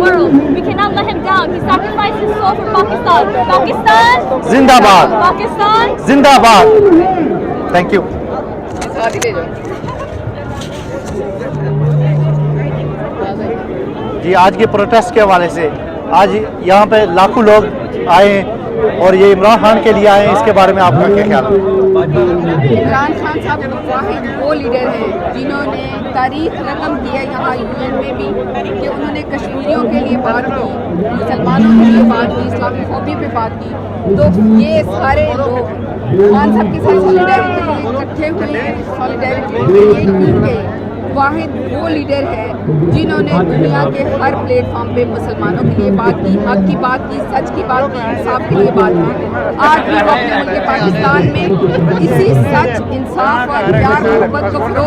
world. We cannot let him down. He sacrificed his soul for Pakistan. Pakistan! Zindabad! Pakistan! Zindabad! Thank you. जी आज के protest के हवाले से आज यहाँ पे लाखों लोग आए और ये इमरान खान के लिए आए हैं, इसके बारे में आपका क्या ख्याल है? इमरान खान साहब वाहिद वो लीडर हैं जिन्होंने तारीख रकम की है यहाँ यूएन में भी कि उन्होंने कश्मीरियों के लिए बात की, मुसलमानों के लिए बात की, इस्लामोफोबी पे बात की। तो ये सारे लोग खान साहब के साथ सॉलिडेरिटी के लिए इकट्ठे हुए हैं, सॉलिडेरिटी क्रिएट की। वाहिद वो लीडर है जिन्होंने दुनिया के हर प्लेटफॉर्म पे मुसलमानों के लिए बात की, हक की बात की, सच की बात की, इंसाफ के लिए बात की। आज भी वो अपने मुल्क पाकिस्तान में इसी सच, इंसाफ और प्यार मोहब्बत को